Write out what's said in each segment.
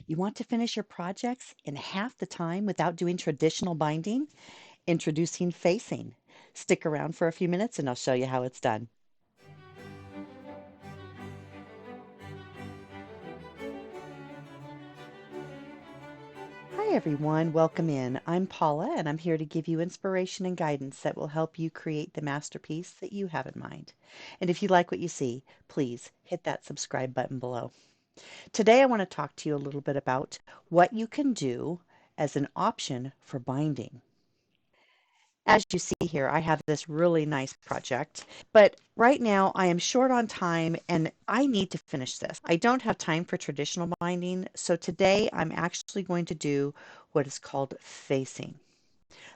You want to finish your projects in half the time without doing traditional binding? Introducing facing. Stick around for a few minutes and I'll show you how it's done. Hi everyone, welcome in. I'm Paula and I'm here to give you inspiration and guidance that will help you create the masterpiece that you have in mind. And if you like what you see, please hit that subscribe button below. Today I want to talk to you a little bit about what you can do as an option for binding. As you see here, I have this really nice project, but right now I am short on time and I need to finish this. I don't have time for traditional binding, so today I'm actually going to do what is called facing.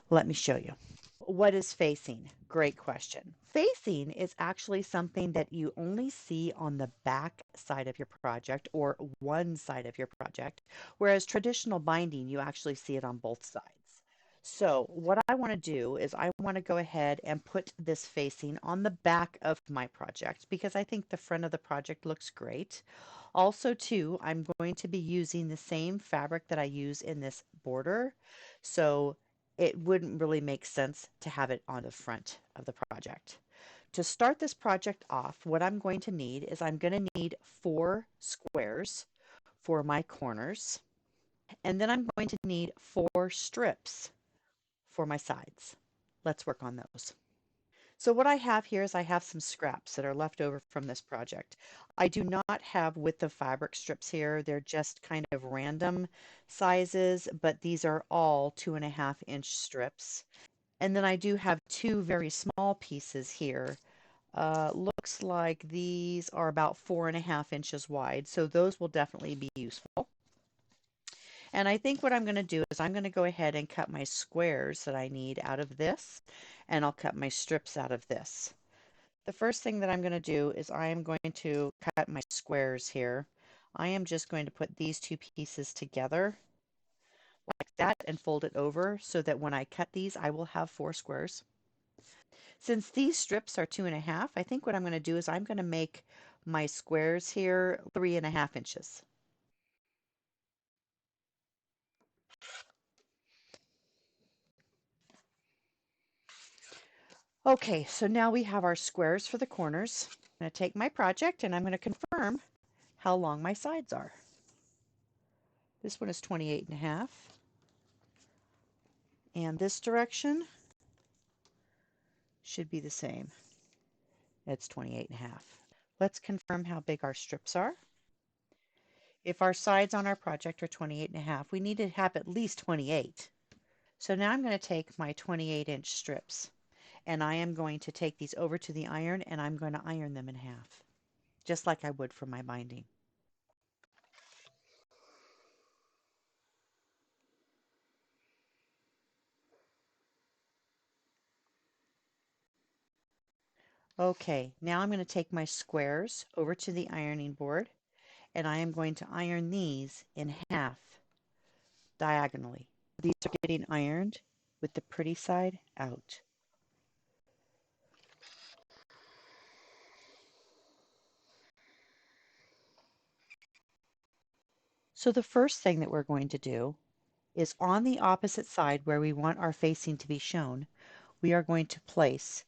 Let me show you. What is facing? Great question. Facing is actually something that you only see on the back side of your project or one side of your project, whereas traditional binding, you actually see it on both sides. So what I want to do is I want to go ahead and put this facing on the back of my project because I think the front of the project looks great. Also, too, I'm going to be using the same fabric that I use in this border. So it wouldn't really make sense to have it on the front of the project. To start this project off, what I'm going to need is I'm going to need 4 squares for my corners, and then I'm going to need 4 strips for my sides. Let's work on those. So what I have here is I have some scraps that are left over from this project. I do not have width of fabric strips here. They're just kind of random sizes, but these are all 2.5-inch strips. And then I do have 2 very small pieces here. Looks like these are about 4.5 inches wide, so those will definitely be useful. And I think what I'm going to do is I'm going to go ahead and cut my squares that I need out of this, and I'll cut my strips out of this. The first thing that I'm going to do is I am going to cut my squares here. I am just going to put these 2 pieces together like that and fold it over so that when I cut these, I will have 4 squares. Since these strips are 2.5, I think what I'm going to do is I'm going to make my squares here 3.5 inches. Okay, so now we have our squares for the corners. I'm going to take my project and I'm going to confirm how long my sides are. This one is 28.5. And this direction should be the same. It's 28.5. Let's confirm how big our strips are. If our sides on our project are 28.5, we need to have at least 28. So now I'm going to take my 28-inch strips and I am going to take these over to the iron and I'm going to iron them in half, just like I would for my binding. Okay, now I'm going to take my squares over to the ironing board and I am going to iron these in half diagonally. These are getting ironed with the pretty side out. So the first thing that we're going to do is on the opposite side where we want our facing to be shown, we are going to place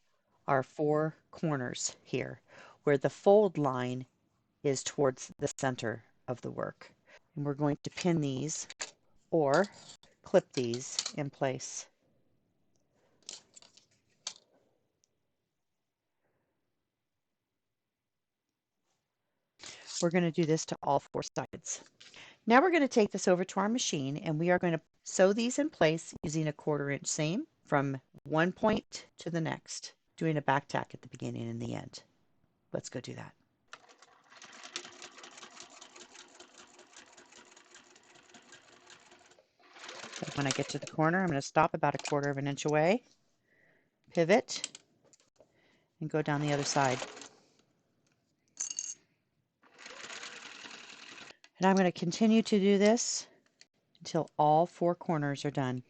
our 4 corners here where the fold line is towards the center of the work. And we're going to pin these or clip these in place. We're going to do this to all 4 sides. Now we're going to take this over to our machine and we are going to sew these in place using a 1/4-inch seam from one point to the next, doing a back tack at the beginning and the end. Let's go do that. When I get to the corner, I'm going to stop about 1/4 inch away, pivot, and go down the other side. And I'm going to continue to do this until all 4 corners are done.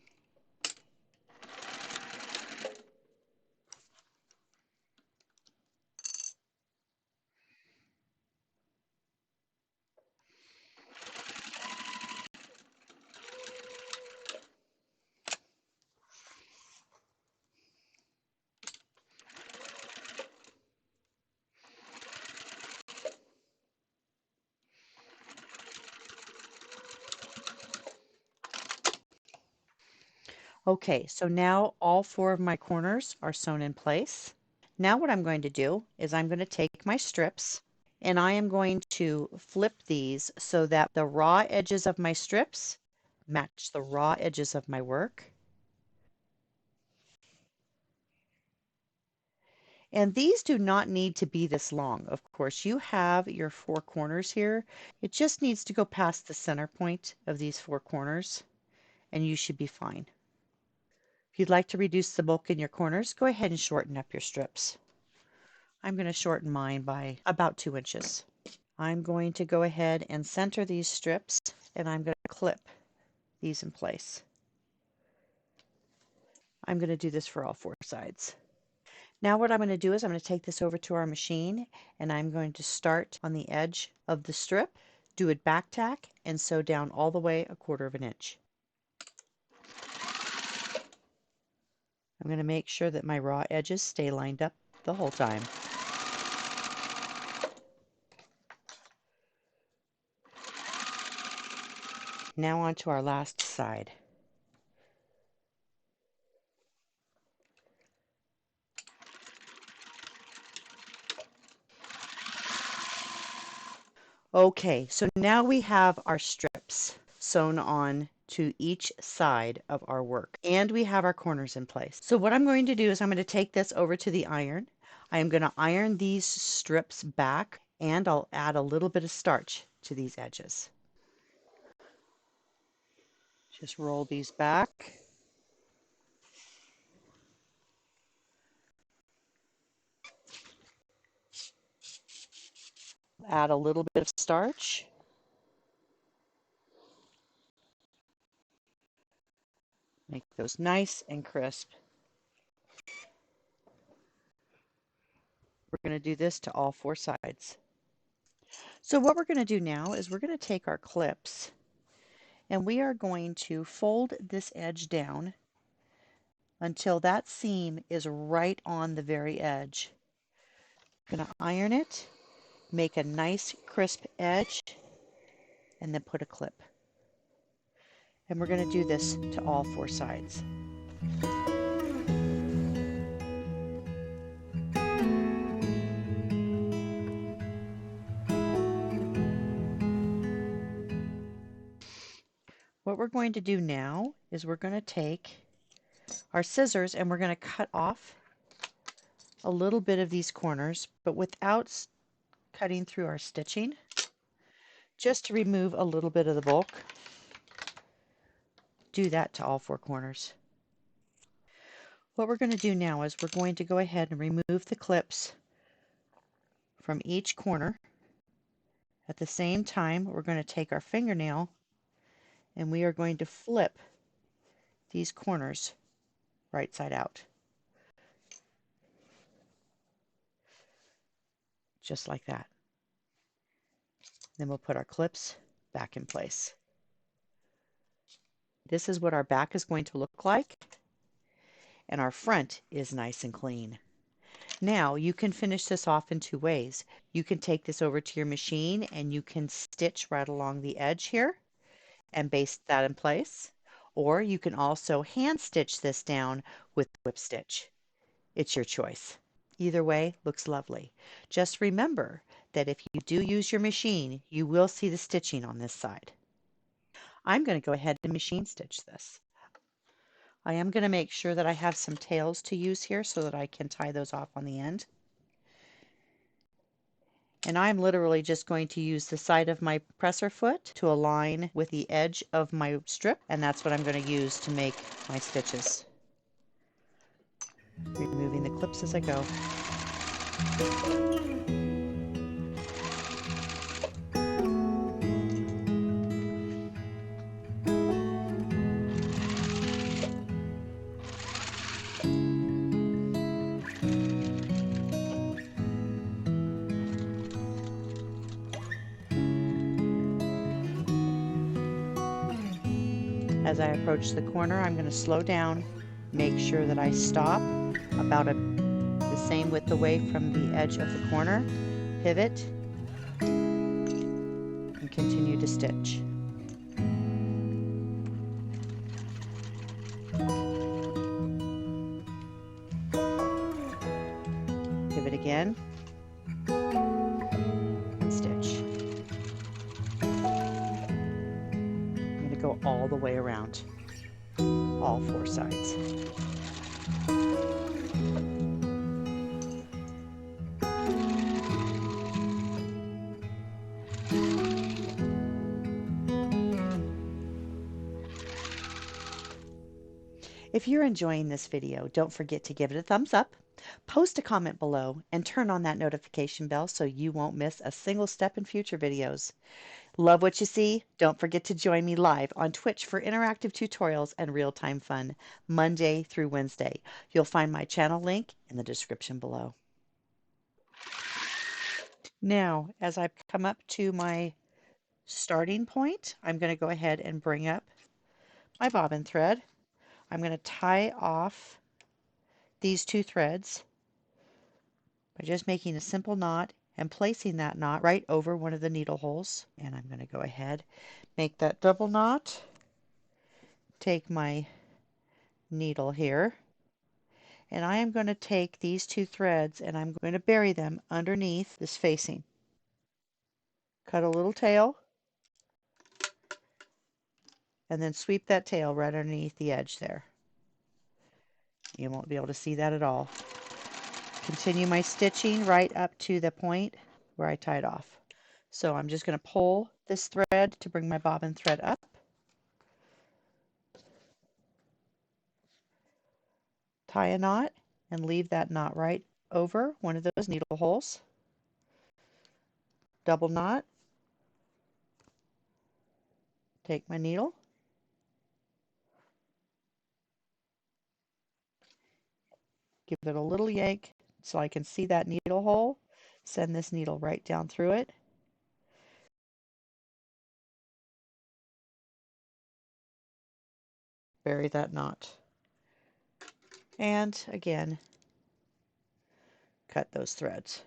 Okay, so now all 4 of my corners are sewn in place. Now what I'm going to do is I'm going to take my strips and I am going to flip these so that the raw edges of my strips match the raw edges of my work. And these do not need to be this long. Of course, you have your 4 corners here. It just needs to go past the center point of these 4 corners and you should be fine. If you'd like to reduce the bulk in your corners, go ahead and shorten up your strips. I'm going to shorten mine by about 2 inches. I'm going to go ahead and center these strips and I'm going to clip these in place. I'm going to do this for all 4 sides. Now what I'm going to do is I'm going to take this over to our machine and I'm going to start on the edge of the strip, do a back tack, and sew down all the way 1/4 of an inch. I'm going to make sure that my raw edges stay lined up the whole time. Now on to our last side. Okay, so now we have our strips sewn on to each side of our work and we have our corners in place. So what I'm going to do is I'm going to take this over to the iron. I am going to iron these strips back and I'll add a little bit of starch to these edges. Just roll these back. Add a little bit of starch. Make those nice and crisp. We're going to do this to all 4 sides. So what we're going to do now is we're going to take our clips and we are going to fold this edge down until that seam is right on the very edge. I'm going to iron it, make a nice crisp edge, and then put a clip. And we're going to do this to all 4 sides. What we're going to do now is we're going to take our scissors and we're going to cut off a little bit of these corners, but without cutting through our stitching, just to remove a little bit of the bulk. Do that to all 4 corners. What we're going to do now is we're going to go ahead and remove the clips from each corner. At the same time, we're going to take our fingernail and we are going to flip these corners right side out. Just like that. Then we'll put our clips back in place. This is what our back is going to look like, and our front is nice and clean. Now you can finish this off in 2 ways. You can take this over to your machine and you can stitch right along the edge here and baste that in place, or you can also hand stitch this down with whip stitch. It's your choice. Either way looks lovely. Just remember that if you do use your machine, you will see the stitching on this side. I'm going to go ahead and machine stitch this. I am going to make sure that I have some tails to use here so that I can tie those off on the end. And I'm literally just going to use the side of my presser foot to align with the edge of my strip, and that's what I'm going to use to make my stitches. Removing the clips as I go. As I approach the corner, I'm going to slow down, make sure that I stop about the same width away from the edge of the corner, pivot, and continue to stitch. go all the way around, all 4 sides. If you're enjoying this video, don't forget to give it a thumbs up, post a comment below, and turn on that notification bell so you won't miss a single step in future videos. Love what you see? Don't forget to join me live on Twitch for interactive tutorials and real-time fun, Monday through Wednesday. You'll find my channel link in the description below. Now, as I come up to my starting point, I'm going to go ahead and bring up my bobbin thread. I'm going to tie off these 2 threads by just making a simple knot and placing that knot right over one of the needle holes. And I'm going to go ahead, make that double knot, take my needle here, and I am going to take these 2 threads and I'm going to bury them underneath this facing. Cut a little tail and then sweep that tail right underneath the edge there. You won't be able to see that at all. Continue my stitching right up to the point where I tied off. So I'm just going to pull this thread to bring my bobbin thread up. Tie a knot and leave that knot right over one of those needle holes. Double knot. Take my needle. Give it a little yank so I can see that needle hole. Send this needle right down through it. Bury that knot. And again, cut those threads.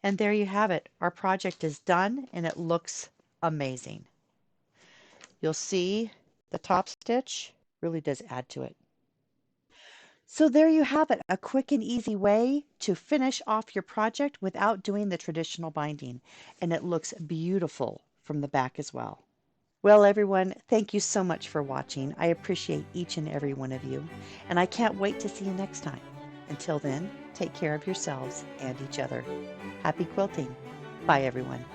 And there you have it. Our project is done and it looks amazing. You'll see the top stitch really does add to it. So there you have it, a quick and easy way to finish off your project without doing the traditional binding. And it looks beautiful from the back as well. Well, everyone, thank you so much for watching. I appreciate each and every one of you, and I can't wait to see you next time. Until then, take care of yourselves and each other. Happy quilting. Bye, everyone.